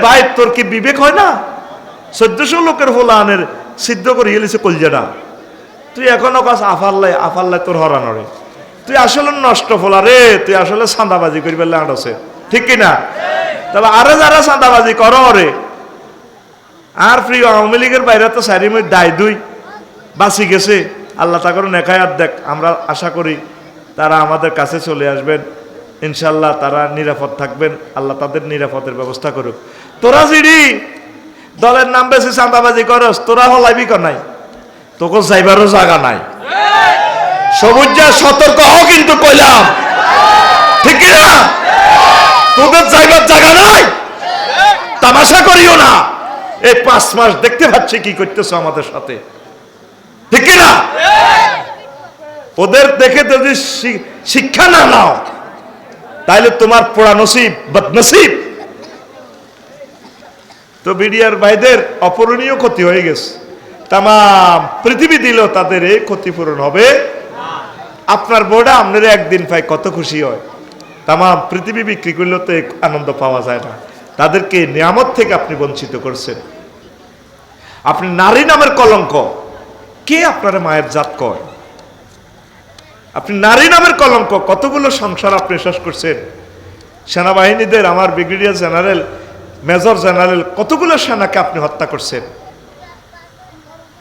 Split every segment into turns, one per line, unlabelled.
ভাই তোর কি বিবেক হয় না? 1400 লোকের ফোলানের সিদ্ধ করে গেলিছে কলজাটা, তুই এখনো কাজ আফাল্লাই তোর হরানরে, তুই আসলে নষ্ট ফোলা রে, তুই আসলে চাঁদাবাজি করি পেলে আঁটছে, ঠিক কিনা? তবে আরো যারা চাঁদাবাজি করো রে, আর প্রিয় আওয়ামী লীগের বাইরে তো সারি মধ্যে দায় দুই বাঁচি গেছে, আল্লাহ তা করে নেখায়াত দেখ। আমরা আশা করি তারা আমাদের কাছে চলে আসবেন, ইনশাল্লাহ তারা নিরাপদ থাকবেন, আল্লাহ তাদের নিরাপদের ব্যবস্থা করুক। তোরা জিডি দলের নাম বেশি চাঁদাবাজি করস, তোরা হলাইবি কর নাই, তোকে যাইবারও জায়গা নাই। সবুজা সতর্ক হও কিন্তু কইলাম, ঠিক না? তোদের যাইবার জায়গা নাই, তামাশা করিও না। এই 5 মাস দেখতে পাচ্ছি কি করতেছ আমাদের সাথে, ঠিক না? ওদের দেখে যদি শিক্ষা না নাও তাইলে তোমার পোড়া নসিব বদনসিব। তো বিডিআর ভাইদের অপূরণীয় ক্ষতি হয়ে গেছে, তাম পৃথিবী দিল তাদের এই ক্ষতিপূরণ হবে। আপনার বোর্ডে আপনারা একদিন পাই কত খুশি হয়, তাম পৃথিবী বিক্রি করলেও তো আনন্দ পাওয়া যায় না। তাদেরকে নিয়ামত থেকে আপনি বঞ্চিত করছেন। আপনি নারী নামের কলঙ্ক, কে আপনারা মায়ের জাত কয়? আপনি নারী নামের কলঙ্ক, কতগুলো সংসার আপনি শেষ করছেন। সেনাবাহিনীদের, আমার ব্রিগেডিয়ার জেনারেল, মেজর জেনারেল, কতগুলো সেনাকে আপনি হত্যা করছেন।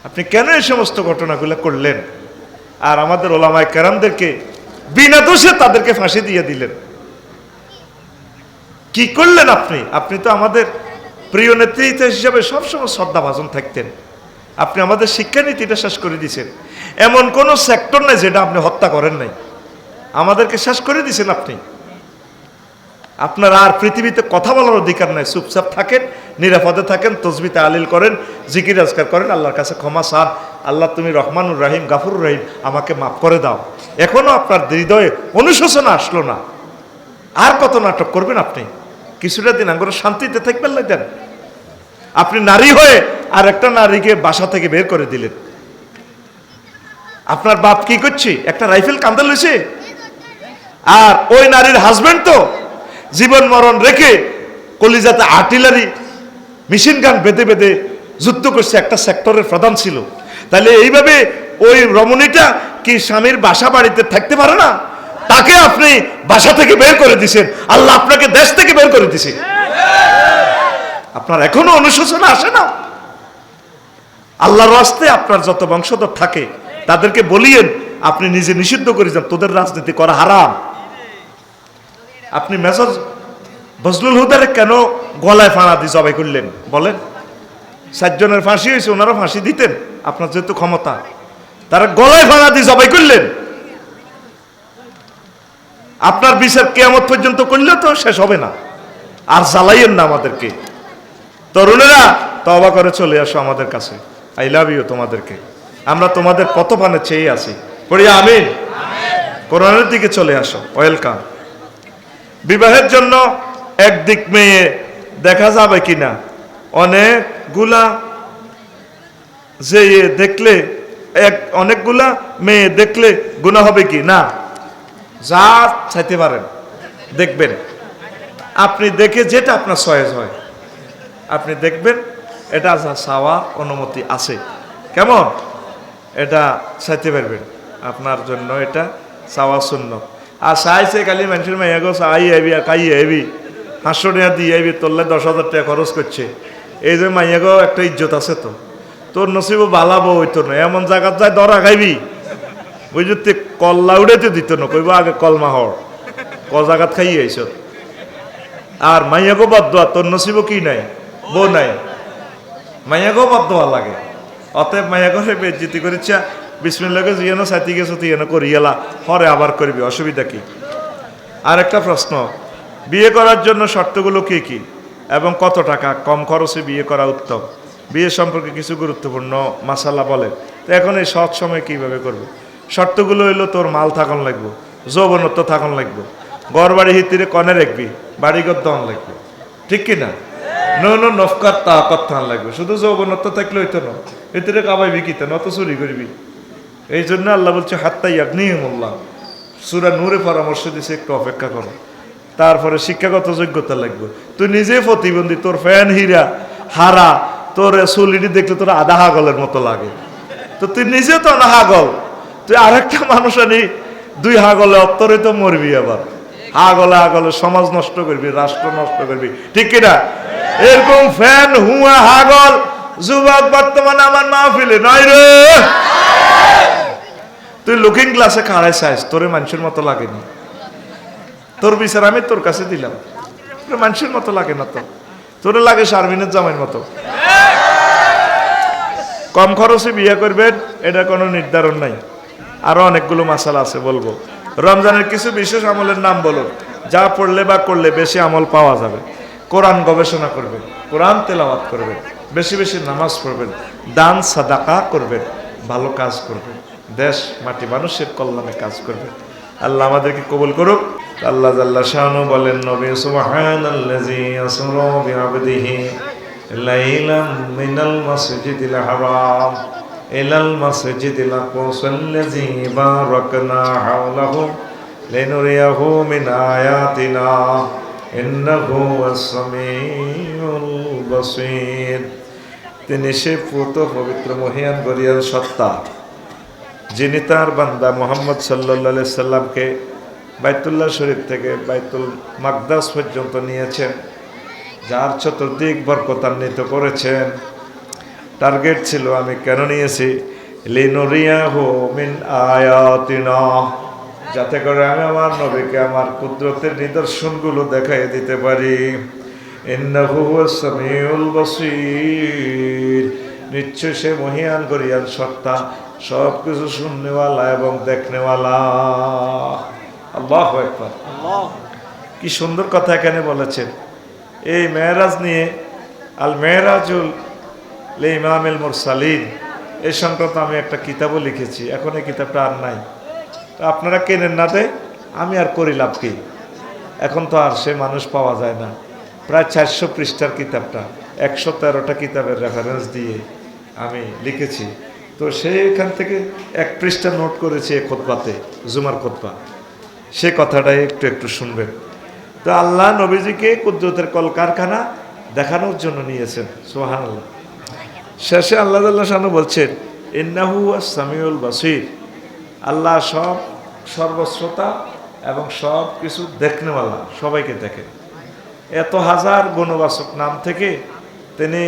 আপনি কেন এই সমস্ত ঘটনাগুলো করলেন? আর আমাদের ওলামায়ে কেরামদেরকে বিনা দোষে তাদেরকে ফাঁসি দিয়ে দিলেন। কি করলেন আপনি? আপনি তো আমাদের প্রিয় নেতৃত্ব হিসাবে সবসময় শ্রদ্ধাভাজন থাকতেন। আপনি আমাদের শিক্ষানীতিটা শেষ করে দিয়েছেন। এমন কোন সেক্টর নাই যেটা আপনি হত্যা করেন নাই, আমাদেরকে শেষ করে দিয়েছেন আপনি। আপনার আর পৃথিবীতে কথা বলার অধিকার নাই, চুপচাপ থাকেন, নিরাপদে থাকেন, তসবিহ তাহলিল করেন, জিকির আজকার করেন, আল্লাহর কাছে ক্ষমা চান। আল্লাহ তুমি রহমানুর রহিম, গাফুরুর রহিম, আমাকে মাফ করে দাও। এখনো আপনার হৃদয়ে অনুশোচনা আসলো না, আর কত নাটক করবেন আপনি? কিছুটা দিন আঙ্গুর শান্তিতে থাকবেন দেন। আপনি নারী হয়ে আর একটা নারীকে বাসা থেকে বের করে দিলেন। আপনার বাপ কি করছে? একটা রাইফেল কাঁধে লইছে। আর ওই নারীর হাজবেন্ড তো জীবন মরণ রেখে কলিজাতে আর্টিলারি মেশিন গান বেঁধে বেঁধে যুদ্ধ করছে, একটা সেক্টরের প্রধান ছিল। তাহলে এইভাবে ওই রমণীটা কি স্বামীর বাসা বাড়িতে থাকতে পারে না? তাকে আপনি বাসা থেকে বের করে দিছেন, আল্লাহ আপনাকে দেশ থেকে বের করে দিছে। আপনার এখনো অনুশোচনা আসে না? আল্লাহর রাস্তায় আপনার যত বংশধর থাকে তাদেরকে বলিয়েন, আপনি নিজে নিষিদ্ধ করে যান, তোদের রাজনীতি করা হারাম। আপনি মেজর বজলুল হুদারে কেন গলায় ফাঁড়া দিয়ে জবাই করলেন বলেন? 7 জনের ফাঁসি হয়েছে, ওনারা ফাঁসি দিতেন, আপনার যেহেতু ক্ষমতা, তারা গলায় ফাঁড়া দিয়ে জবাই করলেন। আপনার বিচার কিয়ামত পর্যন্ত করলে তো শেষ হবে না। আর জ্বালাইয়েন না আমাদেরকে। তরুণেরা তওবা করে চলে আসো আমাদের কাছে, আই লাভ ইউ তোমাদেরকে, আমরা তোমাদের কত পানে চেয়ে আছি। পড়ি আমিন। কোরআনের দিকে চলে আসো, ওয়েলকাম। বিবাহের জন্য একদিক মেয়ে দেখা যাবে কিনা, অনেকগুলা যে দেখলে অনেকগুলা মেয়ে দেখলে গুনাহ হবে কি না? যা চাইতে পারেন দেখবেন, আপনি দেখে যেটা আপনার চয়েস হয় আপনি দেখবেন, এটা চাওয়া অনুমতি আছে। কেমন? এটা চাইতে পারবেন, আপনার জন্য এটা চাওয়া শূন্য। আর চাইছে খালি মানুষের মেয়ে গো চাই আইবি আর খাই আইবি, 500 টাকা দিয়ে আইবি, তোরলে 10,000 টাকা খরচ করছে। এই যে মাইয়া গো একটা ইজ্জত আছে তো, তোর নসিব বালাবো হইতো না, এমন জায়গার যায় দরা খাইবি বুঝতে, কল্লা উড়াইতে দিত না, কইব আগে কলমা হর ক জায়গাত খাই আইস। আর মাইয়া গো বাদ দোয়া, তোর নসিব কি নাই, বউ নাই, মাইয়া গো বাদ দোয়া লাগে। অতএব মাইয়া ঘরে বেজ্জিতি করেছা, বিসমিল্লাহকে জিয়ানো সাথী গেছো তুই এনে করি গেলা, হরে আবার করবি, অসুবিধা কি? আর একটা প্রশ্ন, বিয়ে করার জন্য শর্তগুলো কি কি এবং কত টাকা কম খরচে বিয়ে করা উত্তম? বিয়ে সম্পর্কে কিছু গুরুত্বপূর্ণ মাসালা বলেন। তো এখন এই সৎ সময় কিভাবে করবে? শর্তগুলো হইলো, তোর মাল থাকন লাগবে, যৌবনত্ব থাকন লাগবে, ঘর বাড়ি হিতিরে কনে রাখবি, বাড়িঘর দন লাগবে, ঠিক কিনা? নো নফকার তা কথা লাগবে, শুধু যৌবনত্ব থাকলে হইতো না, হিতিরে কাবাইবি কিতে, নত চুরি করবি। এই জন্য আল্লাহ বলছে হাত্তা ইয়াগনিহিমুল্লাহ, সূরা নূরে পরামর্শ দিছে একটু অপেক্ষা করো। তারপরে শিক্ষাগত যোগ্যতা লাগবে। তুই নিজে প্রতিবন্ধী, তোর ফ্যান হীরা হারা, তোর চুলিটি দেখলে তোর আধা হাগলের মতো লাগে, তো তুই নিজে তো না হাগল, তুই আরেকটা মানুষ আনি 2 হাগলে অত্তরে তো মরবি, আবার হাগলে হাগলে সমাজ নষ্ট করবি, রাষ্ট্র নষ্ট করবি, ঠিক কিনা? এরকম ফ্যান হুয়া হাগল যুবক বর্তমানে আমার মাহফিলে নাই রে। তুই লুকিং গ্লাসে খাড়াই চাইস, তোরে মানুষের মতো লাগেনি, তোর বিচার আমি তোর কাছে দিলাম, মানুষের মতো লাগে না তো, তোরে লাগে শারমিনের জামাইয়ের মতো। কম খরচে বিয়ে করবেন এটা কোনো নির্ধারণ নাই, আরো অনেকগুলো মাসালা আছে বলবো। রমজানের কিছু বিশেষ আমলের নাম বলো, যা পড়লে বা করলে বেশি আমল পাওয়া যাবে। কোরআন গবেষণা করবেন, কোরআন তেলাওয়াত করবেন, বেশি বেশি নামাজ পড়বেন, দান সাদাকা করবেন, ভালো কাজ করবেন, দেশ মাটি মানুষের কল্যাণে কাজ করবেন। আল্লাহ আমাদেরকে কবুল করুক। আল্লাহ জাল্লা শানু বলেন, নবী সুবহানাল্লাযী আসরা বিআবদিহি লাইলাম মিনাল মাসজিদিল হারাম ইলাল মাসজিদিল আকসাল্লাযী বারাকনা হাওলাহু লিনুরিয়াহু মিন আয়াতিনা ইন্নাহু আস-সামিউল বাসীর। তিনি সে পুত পবিত্র মহিয়ান গরিয়ান সত্তা, যিনি তার বান্দা মুহাম্মদ সাল্লাল্লাহু আলাইহি সাল্লামকে বাইতুল্লাহ শরীফ থেকে বাইতুল মাকদাস পর্যন্ত নিয়েছেন, যার চতুর্দিক বরকতান্বিত করেছেন। টার্গেট ছিল আমি কেন নিয়েছি, লিনুরিয়াহু মিন আয়াতিনা, যাতে করে আমি আমার নবীকে আমার কুদরতের নিদর্শনগুলো দেখাই দিতে পারি। ইন্নাহু আস-সামিউল বাসীর, নিশ্চয় সে মহিয়ান গরিয়ান সত্তা, সব কিছু শুননেওয়ালা এবং দেখনেওয়ালা। আল্লাহু আকবার। কি সুন্দর কথা এখানে বলেছেন। এই মেরাজ নিয়ে আল মেরাজুল ইমামিল মুরসালিন এই সংক্রান্ত আমি একটা কিতাবও লিখেছি, এখন এই কিতাবটা আর নাই, তো আপনারা কেনেন না দে, আমি আর করি লাভ কি, এখন তো আর সে মানুষ পাওয়া যায় না। প্রায় 400 পৃষ্ঠার কিতাবটা 113টা কিতাবের রেফারেন্স দিয়ে আমি লিখেছি। তো সেইখান থেকে 1 পৃষ্ঠা নোট করেছি এই খুতবাতে, জুমার খুতবা, সে কথাটাই একটু একটু শুনবেন। তো আল্লাহ নবীজিকে কুদরতের কলকারখানা দেখানোর জন্য নিয়েছেন, সুবহানাল্লাহ। শেষে আল্লাহ তাআলা শানু বলছেন, ইন্নাহু আস-সামিউল বাসীর, আল্লাহ সব সর্বশ্রোতা এবং সব কিছু দেখনেওয়ালা, সবাইকে দেখেন। এত হাজার গুণবাচক নাম থেকে তিনি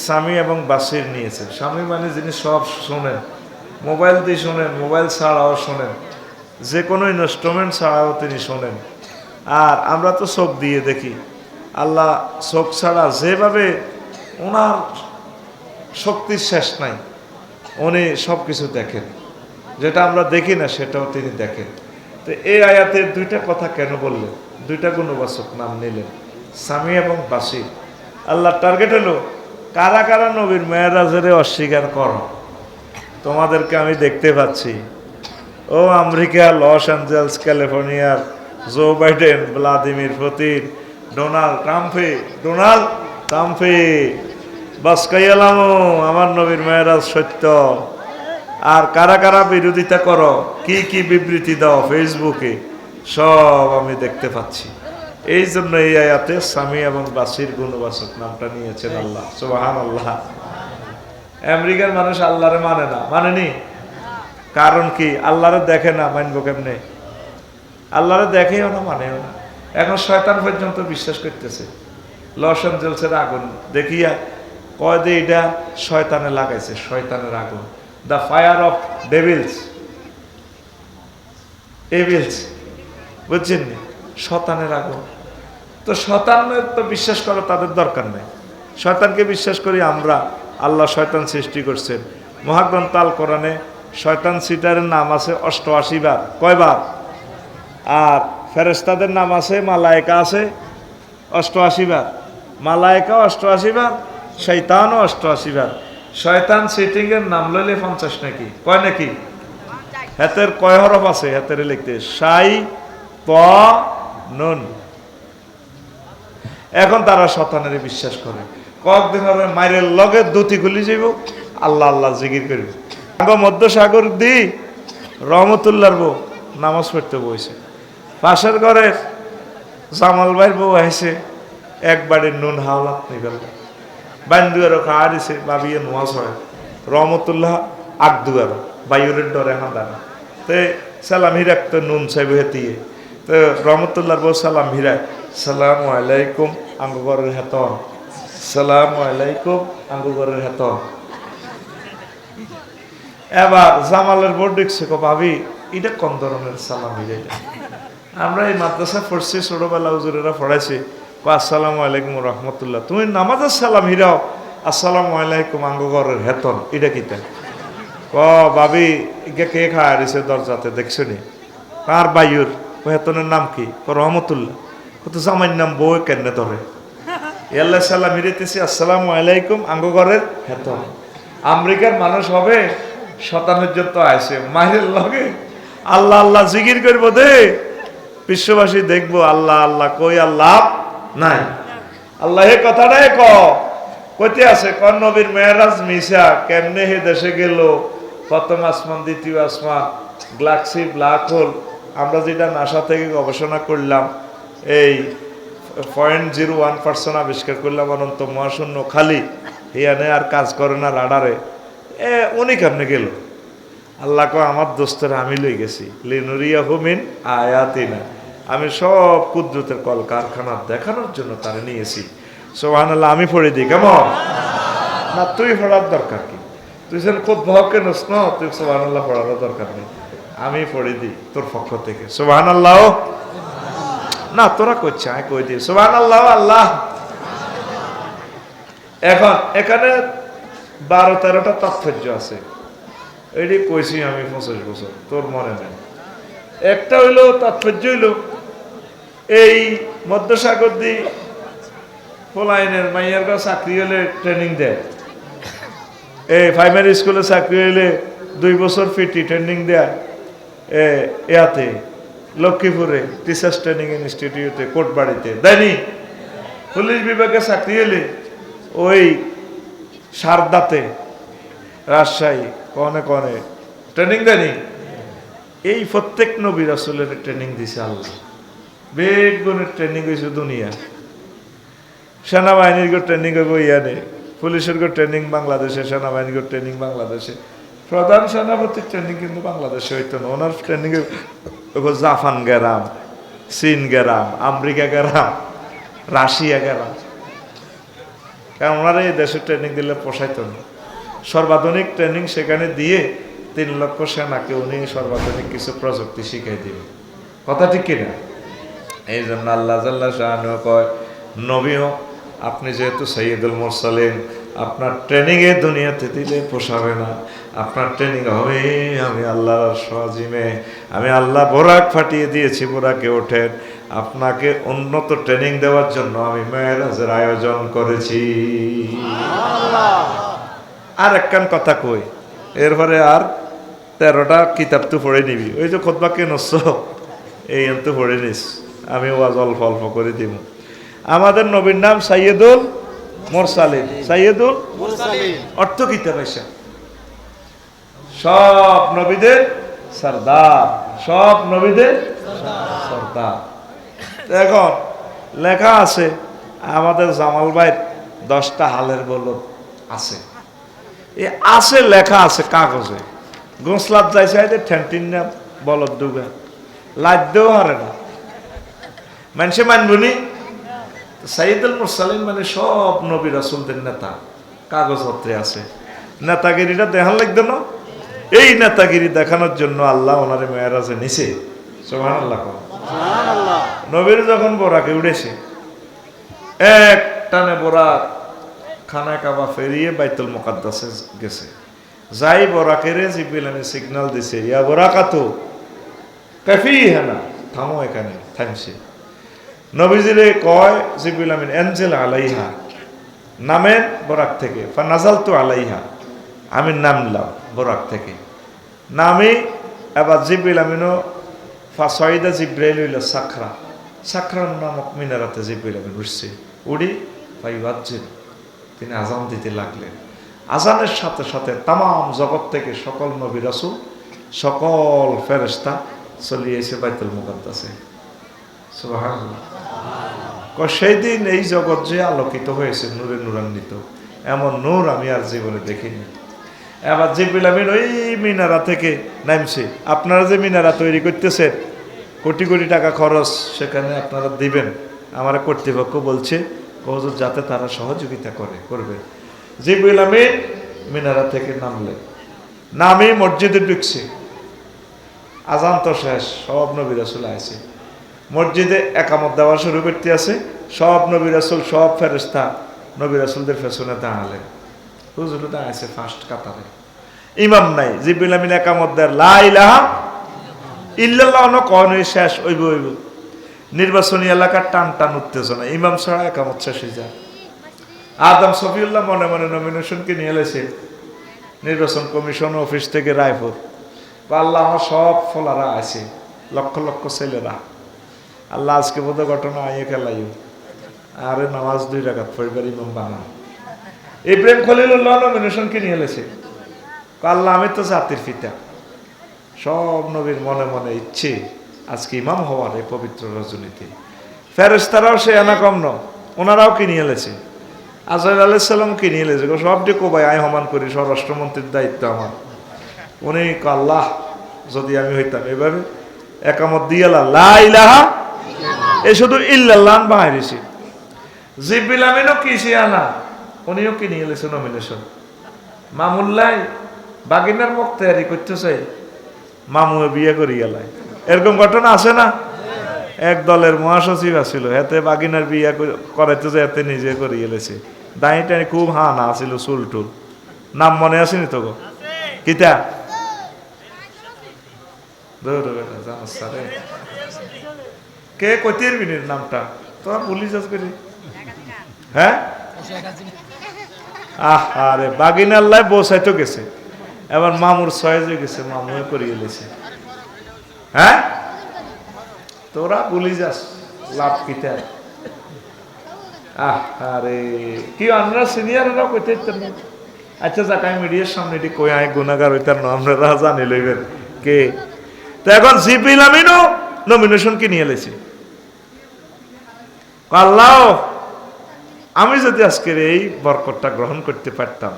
সামি এবং বাসির নিয়েছেন। স্বামী মানে যিনি সব শোনেন, মোবাইল দিয়ে শোনেন, মোবাইল ছাড়াও শোনেন, যে কোনো ইনস্ট্রুমেন্ট ছাড়াও তিনি শোনেন। আর আমরা তো চোখ দিয়ে দেখি, আল্লাহ চোখ ছাড়া যেভাবে ওনার শক্তির শেষ নাই, উনি সব কিছু দেখেন, যেটা আমরা দেখি না সেটাও তিনি দেখেন। তো এই আয়াতের 2টা কথা কেন বললেন, 2টা গুণবাচক নাম নিলেন, সামি এবং বাসির। আল্লাহ টার্গেট হলো কারা কারা নবীর মেরাজের অস্বীকার করো, তোমাদেরকে আমি দেখতে পাচ্ছি। ও আমেরিকা, লস অ্যাঞ্জেলস, ক্যালিফোর্নিয়ার Joe Biden, Vladimir Putin, Donald ট্রাম্পে বাসকাইয়ালাম আমার নবীর মেরাজ সত্য। আর কারা কারা বিরোধিতা করো, কি কি বিবৃতি দাও ফেসবুকে, সব আমি দেখতে পাচ্ছি। এই জন্য এই আয়াতে সামি এবং বাসির গুণবাচক নামটা নিয়েছেন আল্লাহ, সুবহানাল্লাহ। আমেরিকার মানুষ আল্লাহরে মানে না, মানেনি, কারণ কি, আল্লাহরে দেখে না, মানবো কেমনে? আল্লাহরে দেখেও না, মানেও না। এখন শয়তান পর্যন্ত বিশ্বাস করতেছে। লস অ্যাঞ্জেলসের আগুন দেখিয়া কয় যে এটা শয়তানে লাগাইছে, শয়তানের আগুন, দ্য ফায়ার অফ ডেভিলস, বুঝছেন, শয়তানের আগুন। তো শয়তানের তো বিশ্বাস করা তাদের দরকার নেই, শয়তানকে বিশ্বাস করি আমরা। আল্লাহ শয়তান সৃষ্টি করছেন, মহাগ্রন্থ আল কোরআনে শয়তান সিটারের নাম আছে 88 বার, কয়বার? আর ফেরেশতাদের নাম আছে, মালায়েকা আছে 88 বার, মালায়েকা 88 বার, শয়তানও 88 বার। শয়তান সিটিং এর নাম লইলে 50 নাকি, কয় নাকি? হাতের কয় হরফ আছে? হাতের লিখতে সাই প নুন। এখন তারা শয়তানের বিশ্বাস করে, কয়েকদিন হবে মাইরের লগে দুটি খুলি যাইব, আল্লাহ আল্লাহ জিকির করব। মধ্য সাগর দি রহমতুল্লাহর বউ নামাজ পড়তে বইছে, পাশের ঘরের জামাল ভাইয়ের বউ আইছে একবারে নুন হাওলাত নিবেল বান্দুয়ারও খাওয়া দিছে বাবিয়ে নোয়াজ হয় রহমতুল্লাহ আকদুয়ার বায়ুরের ডরে হাঁদান তে সালাম হিরাক তো নুন চাইব হেতিয়ে তো রহমতুল্লাহর বউ সালাম হিরায় সালাম আলাইকুম আঙ্গুগরের হেতন সালাম আলাইকুম আঙ্গুগরের হেতন। এবার জামালের বউ দেখছে কো ভাবি এটা কোন ধরনের সালাম হিরাই আমরা এই মাদ্রাসা পড়ছি ছোটবেলা হুজুরেরা পড়াইছি আসসালামু আলাইকুম রহমতুল্লাহ তুমি নামাজের সালাম হিরাও আসসালামু আলাইকুম আঙ্গুগরের হেতন এটা কি তাই ক ভাবি ইকে কে খাওয়া দিছে দরজাতে দেখছো নি কার বায়ুর হেতনের নাম কি রহমতুল্লাহ কত জামাইয়ের নাম বউ কেন ধরে আল্লাহ সাল্লাম হিরেতেছি আসসালামু আলাইকুম আঙ্গুগরের হেতন। আমেরিকার মানুষ হবে শতানুজ্জন তো আইসে মাহিরের লগে আল্লাহ আল্লাহ জিকির করবো দে বিশ্ববাসী দেখবো আল্লাহ আল্লাহ কই আল্লাহ নাই আল্লাহ এ কথাটাই কইতে আছে কোন নবীর মেরাজ মিশা কেমনে হে দেশে গেল প্রথম আসমান দ্বিতীয় আসমান গ্যালাক্সি ব্ল্যাক হোল আমরা যেটা নাসা থেকে গবেষণা করলাম এই 0.01% আবিষ্কার করলাম অনন্ত মহাশূন্য খালি হিয়ানে আর কাজ করে না রাডারে উনি কেমনে গেল আল্লাহ কো আমার দোস্তরা আমি লই গেছি লিনুরিয়া হুমিন আয়াতিনা আমি সব কুদরতের কল কারখানা দেখানোর জন্য তারে নিয়েছি সুবহানাল্লাহ। আমি পড়ে দিই কেমন না তুই পড়ার দরকার কি তুই যেন খুব ভকে নস না তুই সুবহানাল্লাহ পড়ার দরকার নেই আমি পড়ে দিই তোর পক্ষ থেকে সুবহানাল্লাহ না তোরা করছে আমি কই দিই সুবহানাল্লাহ আল্লাহ। এখন এখানে 12-13টা তাৎপর্য আছে এটি কইছি আমি 25 বছর তোর মনে নেই। একটা হইলো তাৎপর্য হইল এই মধ্যসাগর দি ফলাইনের মাইয়ার কাছে চাকরি হলে ট্রেনিং দেয় এই প্রাইমারি স্কুলে চাকরি হইলে 2 বছর ফিটি ট্রেনিং দেয় ইয়াতে লক্ষ্মীপুরে টিচার্স ট্রেনিং ইনস্টিটিউটে কোটবাড়িতে দেয়নি। পুলিশ বিভাগে চাকরি হলে ওই সারদাতে রাজশাহী কনে কনে ট্রেনিং দেয়নি। এই প্রত্যেক নবী রাসূলের ট্রেনিং দিছে আল্লাহ বেগুনের ট্রেনিং হয়েছে দুনিয়া সেনাবাহিনীর ট্রেনিং হইব ইয়ানে পুলিশের ট্রেনিং বাংলাদেশে সেনাবাহিনীর ট্রেনিং বাংলাদেশে প্রধান সেনাপতির ট্রেনিং কিন্তু বাংলাদেশে হইতো না ওনার ট্রেনিং জাপান গেরাম চীন গেরাম আমেরিকা গেরাম রাশিয়া গেরাম কারণ ওনারা এই দেশে ট্রেনিং দিলে পোষাইতো না সর্বাধুনিক ট্রেনিং সেখানে দিয়ে 3 লক্ষ সেনাকে উনি সর্বাধুনিক কিছু প্রযুক্তি শিখাই দিবে কথা ঠিক কিনা। এই জন্য আল্লাহ জাল্লা শাআনহু কয় নবী হোক আপনি যেহেতু সৈয়দুল মুরসালিন আপনার ট্রেনিং এ দুনিয়াতে দিলে পোষাবে না আপনার ট্রেনিং হবে আমি আল্লাহর আরশ আজিমে আমি আল্লাহ বোরাক ফাটিয়ে দিয়েছি বোরাকে ওঠেন আপনাকে উন্নত ট্রেনিং দেওয়ার জন্য আমি মেরাজের আয়োজন করেছি। আর একখান কথা কই এরপরে আর 13টা কিতাব তো পড়ে নিবি ওই যে খুতবা কে নস এই তো পড়ে নিস আমি ওয়াজ অল্প অল্প করে দিব। আমাদের নবীর নাম সাইয়্যিদুল মুরসালিন সাইয়্যিদুল মুরসালিন অর্থ কিতাব এসে সব নবীদের সরদার সব নবীদের সরদার। এখন লেখা আছে আমাদের জামাল ভাইয়ের 10টা হালের বলদ আছে এ আছে লেখা আছে কাগজে গোসলাত যাইছে ঠেনটিন না বলদ ডুবে লাদ্যও হারে না মানুষে মানবনি। সাইয়্যিদুল মুরসালিন মানে সব নবী রাসূলদের নেতা কাগজপত্রে আছে নেতাগিরিটা দেখান লাগতো না এই নেতাগিরি দেখানোর জন্য আল্লাহ ওনারে মেরাজে নিছে সুবহানাল্লাহ সুবহানাল্লাহ। নবীর যখন বোরাকে উঠেছে এক টানে বোরাক খানা কাবা ফেরিয়ে বাইতুল মুকাদ্দাসে গেছে যাই বোরাকেরে জিবরিল আমিন সিগন্যাল দিছে ইয়া বোরাকাতু কাফিহানা থামো এখানে থামছে নবীজিরে কয় জিবরিল আমিন এনজিল আলাইহা নামেন বোরাক থেকে ফানাজালতু আলাইহা আমি নামলাম বোরাক থেকে নামি এবার জিবরিল আমিনও ফাসাইদা জিব্রাইল ইলা সাখরা সাখরা নামক মিনারাতে জিবরিল আমিন উঠছে উড়ি ফাইওয়াজ্জিন তিনি আজান দিতে লাগলেন আজানের সাথে সাথে তামাম জগৎ থেকে সকল নবী রাসূল সকল ফেরেশতা চলে এসে বাইতুল মুকাদ্দাসে সুবহানাল্লাহ। সেই দিন এই জগৎ যে আলোকিত হয়েছে নূরে নূরান্বিত, এমন নূর আমি আর জীবনে দেখিনি। এবার জিবরিল আমিন ওই মিনারা থেকে নামছে। আপনারা যে মিনারা তৈরি করতেছেন, কোটি কোটি টাকা খরচ, সেখানে আপনারা দিবেন। আমার কর্তৃপক্ষ বলছে হুজুর যাতে তারা সহযোগিতা করবে। জিবরিল আমিন মিনারা থেকে নামলেন, নামে মসজিদে ঢুকছে। আজান তো শেষ, সব নবী রাসূল আছে মসজিদে, একামত দেওয়া শুরু করতে আছে। সব নবী রাসূল, সব ফেরেশতা নবী রাসূলদের পেছনে দাঁড়ালেন। হুজুর দাঁড়াইছে ফার্স্ট কাতারে, ইমাম নাই। জিবরিল আমিন একামত দেয়, লা ইলাহা ইল্লাল্লাহ কওয়ানোই শেষ হইব। নির্বাচনী এলাকার টান টান উত্তেজনা, ইমাম ছাড়া একামত শেষ হয়ে যায়। আদম শফিউল্লাহ মনে মনে নমিনেশনকে নিয়ে এলেছে নির্বাচন কমিশন অফিস থেকে রায়পুর। আল্লাহ আমার সব ফলারা আছে, লক্ষ লক্ষ ছেলেরা, আল্লাহ আজকে বোধহয় ঘটনা আইয়ে খেলাইও, আরে নামাজ 2 রাকাত পরিবার ইমাম বানান। ইব্রাহিম খলিলুল্লাহ নমিনেশনকে নিয়ে এলেছে, আল্লাহ আমি তো জাতির পিতা, সব নবীর মনে মনে ইচ্ছে আজকে ইমাম হওয়ার এই পবিত্র রজনীতে। ফেরেশতারাও সে এনা কম ন, ওনারাও কিনে এলেছে। আজরাইল আলাইহিস সালাম কিনে এলেছে, সবটি কোবাই আয় হমান করি, স্বরাষ্ট্রমন্ত্রীর দায়িত্ব আমার। উনি আল্লাহ যদি আমি হইতাম এভাবে একামত দিয়ে লা ইলাহা, এই শুধু ইল্লাল্লাহ বাহিরেছি। জিবরিল আমিনও কিসে আনা, উনিও কিনে এলেছে নমিনেশন। মামুল্লাই বাগিনার মুখ তৈরি করতে চাই, মামু বিয়ে করি গেলায়, এরকম ঘটনা আছে না? এক দলের মহাসচিব আছিল, এতে বাগিনার বিয়ে করাইতে যে এতে নিজে করি গেলেছে। দাঁড়ি টানি খুব হানা আছিল, চুল টুল, নাম মনে আসেনি তো গো? কিতা কে কতির বিনির নামটা তোরা পুলিশ আজ করি, হ্যাঁ? আরে বাগিনার লাই বসাইতো গেছে, এবার মামুর সয়েজে গেছে, মামু করে গেলেছে। হ্যাঁ, তোরা পুলিশ আস, লাভ কিতা? আরে কি আমরা সিনিয়ররাও কইতে না। আচ্ছা যাক, আমি মিডিয়ার সামনে এটি কই আয় গুনাহগার হইতার না, আপনারা জানি লইবেন কে। তো এখন জিবরিল আমিনও নমিনেশন কি নিয়ে এলেছে। আল্লাহ আমি যদি আজকের এই বরকতটা গ্রহণ করতে পারতাম,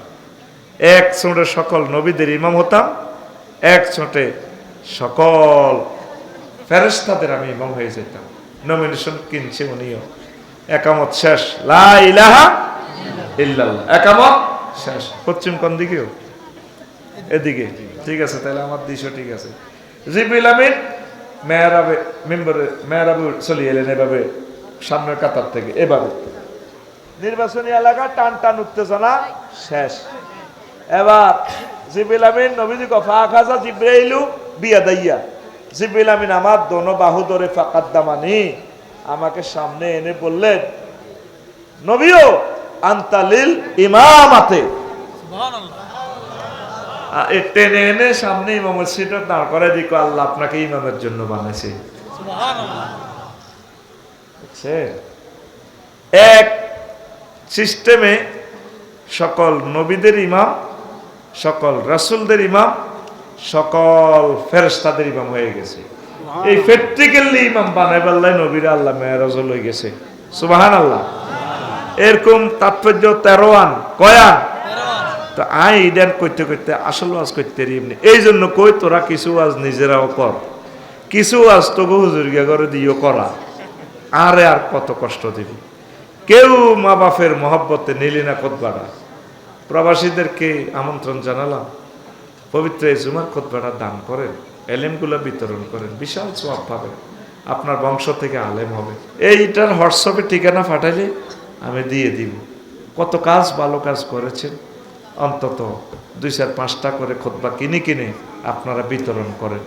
এক ছোটে সকল নবীদের ইমাম হতাম, এক ছোটে সকল ফেরেশতাদের আমি ইমাম হয়ে যেতাম। নমিনেশন কিনছে উনিও। একামত শেষ, লা ইলাহা ইল্লাল্লাহ, একামত শেষ। পশ্চিম কোন দিকেও? এদিকে, ঠিক আছে, তাহলে আমার দিশও ঠিক আছে। জিবরিল আমিন মেহরাবে মিম্বরে মেহরাবে চলে এলেন, এভাবে সামনের কাতার থেকে, এভাবে নির্বাচনী এলাকা টান টান উত্তেজনা শেষ। এবার জিবরিল আমিন নবীজি কফা খাজা জিব্রাইলু বিয়াদাইয়া, জিবরিল আমিন আমার দোনো বাহু ধরে ফাকাদ্দামানি, আমাকে সামনে এনে বললেন, নবীও আনতালিল ইমামাতে, টেনে এনে সামনে ইমামের সিটে দাঁড় করে দিক, আল্লাহ আপনাকে ইমামের জন্য বানাইছে। এক সিস্টেমে সকল নবীদের ইমাম, সকল রাসূলদের ইমাম, সকল ফেরেশতাদের ইমাম হয়ে গেছে। এই প্র্যাকটিক্যালি ইমাম বানাইবার নবীরা আল্লাহ মেরাজ হয়ে গেছে। সুবহানাল্লাহ। এরকম তাৎপর্য 13 আন, কয়ান তো আই ইডেন করতে করতে আসল ওয়াজ করতে এমনি। এই জন্য কই তোরা কিছু ওয়াজ নিজেরাও কর, কিছু ওয়াজ তোকে হুজুর গিয়া করে দিও করা, আরে আর কত কষ্ট দিবি। কেউ মা বাপের মহব্বতে নিলি না খুতবাটা। প্রবাসীদেরকে আমন্ত্রণ জানালাম, পবিত্র এই জুমার খুতবাটা দান করেন, এলেমগুলো বিতরণ করেন, বিশাল সওয়াব পাবেন, আপনার বংশ থেকে আলেম হবে। এইটার হোয়াটসঅ্যাপে ঠিকানা পাঠাইলে আমি দিয়ে দিব। কত কাজ, ভালো কাজ করেছেন, অন্তত 2-4-5টা করে খুতবা কিনে কিনে আপনারা বিতরণ করেন।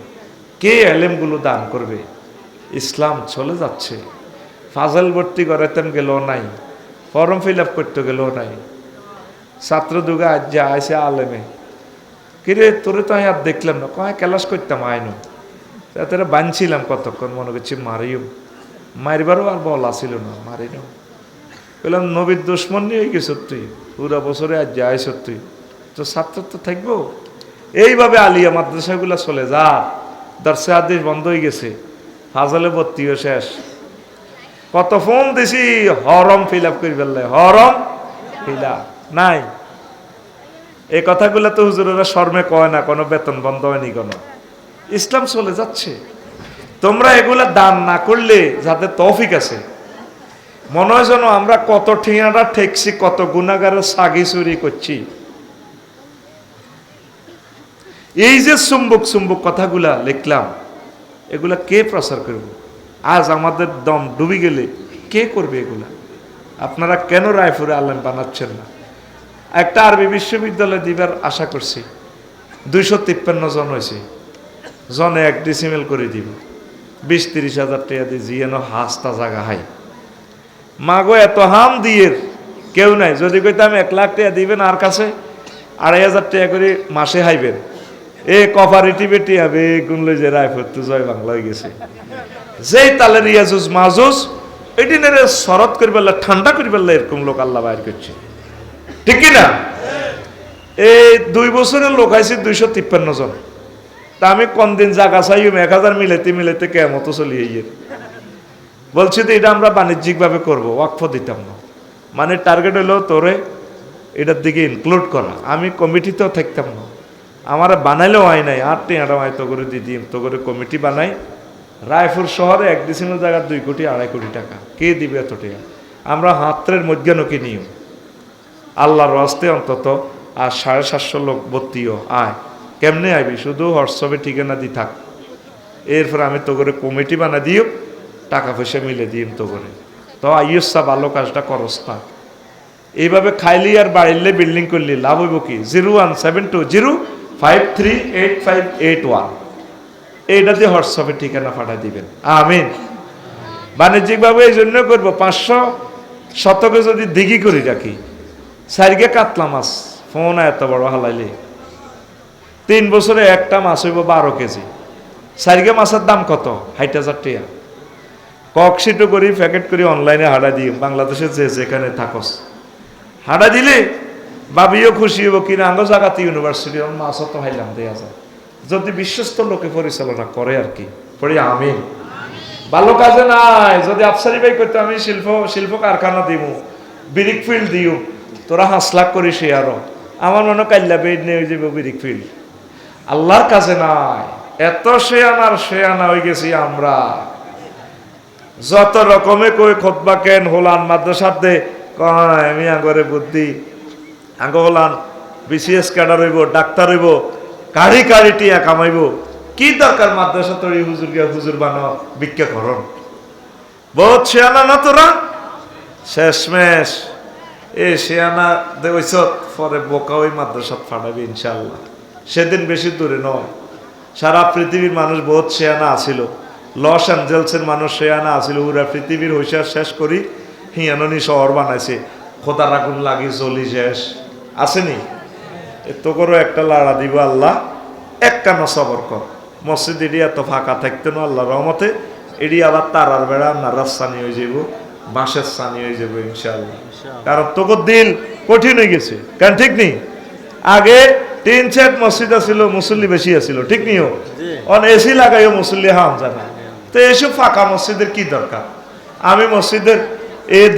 কে এলেমগুলো দান করবে? ইসলাম চলে যাচ্ছে। ফাজল ভর্তি করাতেন গেলেও নাই, ফর্ম ফিল আপ করতে গেলেও নাই। ছাত্র দুগা আজ যা আইসে আলেমে, কিরে তোরে তো আর দেখলাম না, কয় ক্লাস করতাম আইনো, তাতে বানছিলাম কতক্ষণ, মনে করছি মারিও, মারিবারও আর বল আসিল না, মারিনো। বললাম নবীর দুশ্মন নিয়ে গেছ তুই, পুরা বছরে আজ যা আইস তুই, তো ছাত্র তো থাকবো। এইভাবে আলিয়া মাদ্রাসাগুলো চলে যা, দর্শে হাদিস বন্ধ হয়ে গেছে, ফাজলে ভর্তিও শেষ। কত ফোন দিছি হরম ফিল আপ করি ফেললে, হরম ফিল আপ নাই। এই কথাগুলো তো হুজুরেরা শর্মে কয় না, কোনো বেতন বন্ধ হয়নি কোনো। ইসলাম চলে যাচ্ছে। তোমরা এগুলা দান না করলে যাদের তৌফিক আছে, মনে হয় যেন আমরা কত ঠিয়াটা ঠেকছি, কত গুনাহগারের সাগি চুরি করছি। এই যে চুম্বক চুম্বক কথাগুলা লিখলাম, এগুলা কে প্রচার করবে? আজ আমাদের দম ডুবে গেলে কে করবে এগুলা? আপনারা কেন রায়পুরে আলেম বানাচ্ছেন না? একটা আরবি বিশ্ববিদ্যালয় দিবার আশা করছি, 253 জন হয়েছে, জনে 1 ডিসিমেল করে দিব, 20-30 হাজার টাকা দিয়ে জিয়েন হাসতা জায়গা হাই মাগো, এত হাম দিয়ে কেউ নাই। যদি কইতাম 1 লাখ টাকা দিবেন, আর কাছে 2,500 টাকা করে মাসে হাইবেন, এ কপারেটিভে টিয়াবে গুনলে যে রায়পুর তো জয় বাংলা হয়ে গেছে। যেই তালে রিয়াজুজ মাজুজ এদিনের শরৎ করে বললে, ঠান্ডা করে বললে, এরকম লোক আল্লাহ বাইর করছে, ঠিক কিনা? এই 2 বছরের লোক আইছে 253 জন। তা আমি কোন দিন জায়গা চাই 1000 মিলাইতে মিলাইতে কেমত চলিয়ে গিয়ে বলছি তো এটা আমরা বাণিজ্যিক ভাবে করবো, ওয়াকফ দিতাম না। মানে টার্গেট হলো তোরে এটার দিকে ইনক্লুড করা। আমি কমিটিতেও থাকতাম না, আমার বানাইলেও হয় নাই। আর টিয়াটা হয়তো করে দিদি তো করে কমিটি বানাই। রায়পুর শহরে 1 ডিসিমেল জায়গা 2 কোটি 2.5 কোটি টাকা কে দিবে এত টাকা? আমরা হাতের মধ্যে কি নিও আল্লাহর রাস্তে অন্তত আর 750 লোক ভর্তিও আয়। কেমনে আইবি? শুধু হোয়াটসঅ্যাপে ঠিকানা দি থাক, এরপর আমি তো করে কমিটি বানা দিও, টাকা পয়সা মিলে দিম তো করে। তো আইসা ভালো কাজটা করস না। এইভাবে খাইলি আর বাড়িলে বিল্ডিং করলি লাভ হইব কি? 01720538581 এইটা দিয়ে হোয়াটসঅ্যাপে ঠিকানা পাঠাই দিবেন। আমিন। বাণিজ্যিকভাবে এই জন্য করবো, 500 শতকে যদি দিঘি করি রাখি, সারিগে কাতলা মাছ ফোন এত বড় হালাইলে 3 বছরে একটা মাছ হইব 12 কেজি। সারিগে মাছের দাম কত? 60,000 টাকা। ককশিটও করি, প্যাকেট করি, অনলাইনে হাঁটা দিই, বাংলাদেশে যে যেখানে থাকস হাঁটা দিলে বাবিও খুশি হইব কিনা আঙ্গ জাগাতে ইউনিভার্সিটি মাছও তো হাইলাম দেয়া যায়, যদি বিশ্বস্ত লোকে পরিচালনা করে আর কি। পড়ি আমিন। ভালো কাজে নাই। যদি আফসারি ভাই করতে আমি শিল্প কারখানা দিব, বিরিক ফিল্ড দিও, তোরা 5 লাখ করি সে আরো আমার মনে কাল্লা বেড নিয়ে যাব বিরিক ফিল্ড। আল্লাহর কাছে নাই। এত শেয়ানা হয়ে গেছি আমরা। যত রকমে কই খুতবা কেন হলান মাদ্রাসাতে কয় আমি আগরে বুদ্ধি আগ হলান বিসিএস ক্যাডার হইব, ডাক্তার হইব, কাড়ি কাড়ি টিয়া কামাইব। কি দরকার মাদ্রাসা তৈরি হুজুর গিয়া হুজুর বানাও ভিক্ষা করন? বহুত শেয়ানা না তোরা? শেষমেশ এ শেয়ানা দেওয়াইছ পরে বোকা ওই মাদ্রাসাত ফাটাবি ইনশাল্লাহ। সেদিন বেশি দূরে নয়। সারা পৃথিবীর মানুষ বহুত শেয়ানা আছিল। লস অ্যাঞ্জেলসের মানুষ শেয়ানা আছিল। ওরা পৃথিবীর হইসার শেষ করি হিয়াননি শহর বানাইছে। খোদার আগুন লাগি জ্বলি শেষ আসেনি। তো করো একটা লাড়া দিব আল্লাহ, এক কানা সবর কর। মসজিদ এটি এত ফাঁকা থাকতো না আল্লাহ রহমতে। এটি আবার তারার বেড়া নারাজ সানি হয়ে যাব, বাঁশের সানি হয়ে যাবো ইনশাল্লাহ। কারণ তোকে দিল কঠিন হয়ে গেছে, কারণ ঠিক নেই। আগে 3 সেট মসজিদ আছিল, মুসল্লি বেশি আছিল, ঠিক নিও। অন এসি লাগাইও মুসল্লি হাম জানা। তো এসব ফাঁকা মসজিদের কি দরকার? আমি মসজিদের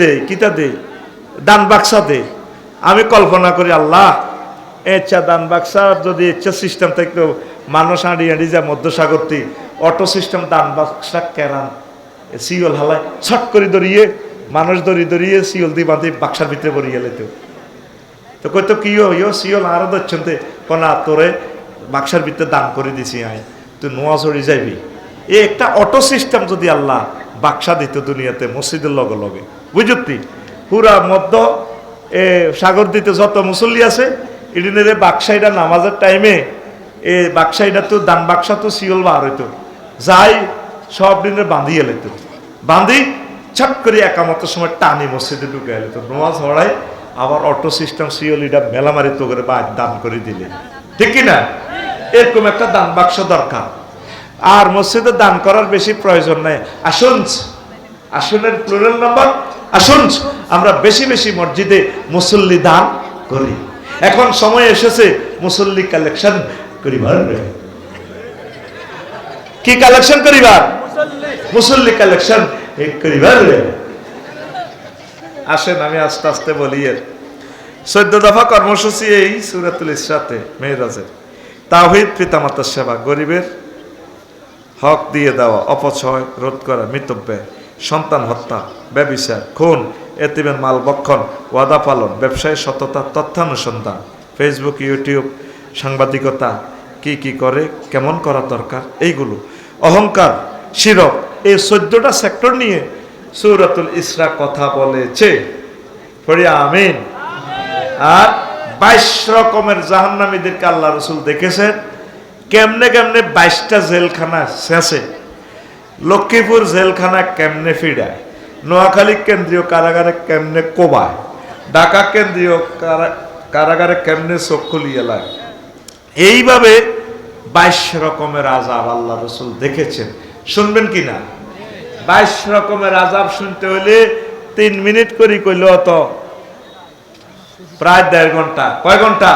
দেই কিতা দেই, দান বাক্সা দেই। আমি কল্পনা করি আল্লাহ ইচ্ছা দান বাক্সা যদি ইচ্ছা সিস্টেম থাকতো, মানুষ আঁড়ি আঁড়ি যা মধ্যসাগরটি অটো সিস্টেম দান বাক্সা কেরান সিওল হালায় ছট করে ধরিয়ে মানুষ ধরিয়ে সিওল দিয়ে বাঁধি বাক্সার ভিতরে ভরিয়ে লেতো। তো কইতো কি সিওল আরো ধরছেন কোনা তোরে বাক্সার ভিতরে দান করে দিছি আয়, তুই নোয়া চড়ি যাইবি। এই একটা অটো সিস্টেম যদি আল্লাহ বাক্সা দিত দুনিয়াতে মসজিদের লগে লগে, বুঝতি? পুরা মধ্য সাগর দিতে যত মুসল্লি আছে এদিনের বাক্সাইটা নামাজের টাইমে এই বাক্সাইটা তো দান বাক্সা তো সিওল বার হইতো, যাই সব দিনের বাঁধিয়ে লেত, বাঁধি ছট করে একামতের সময় টানি মসজিদে ঢুকে এলো। তো নামাজ হড়াই আবার অটো সিস্টেম সিওল এটা মেলামারি তো করে বা দান করে দিলে, ঠিক কিনা? এরকম একটা দান বাক্স দরকার। আর মসজিদে দান করার বেশি প্রয়োজন নাই। আসনের প্লুরাল নাম্বার আসুন, আমরা বেশি বেশি মসজিদে মুসল্লি দান করি। এখন সময় এসেছে মুসল্লি কালেকশন করিবার। কি কালেকশন করিবার? মুসল্লি কালেকশন করিবার। আসেন আমি আস্তে আস্তে বলি। এর 14 দফা কর্মসূচি এই সূরাতুল ইসরাতে মেরাজের। তাওহীদ, পিতামাতার সেবা, গরিবের হক দিয়ে দেওয়া, অপচয় রোধ করা, মিতব্যয়, সন্তান হত্যা, ব্যভিচার, খুন, এতিমের মাল ভক্ষণ, ওয়াদা পালন, ব্যবসায় সততা, তথ্যানুসন্ধান, ফেসবুক, ইউটিউব, সাংবাদিকতা, কি কি করে, কেমন করা দরকার, এইগুলো, অহংকার, শিরক, এই 14টা সেক্টর নিয়ে সূরাতুল ইসরা কথা বলেছে। পড়ি আমিন। আর 22 রকমের জাহান্নামীদেরকে আল্লাহ রাসূল দেখেছেন। কেমনে কেমনে 22টা জেলখানা শেষে, লক্ষ্মীপুর জেলখানা কেমনে ফিরায়, নোয়াখালী কেন্দ্রীয় কারাগারে কেমনে কোবায়, ঢাকা কেন্দ্রীয় কারাগারে কেমনে চোখ খুলিয়ে লাগে, এইভাবে 22 রকমের আযাব আল্লাহ রাসূল দেখেছেন। শুনবেন কি না? 22 রকমের আযাব শুনতে হলে 3 মিনিট করে কইল তো প্রায় 1.5 ঘন্টা। কয় ঘন্টা?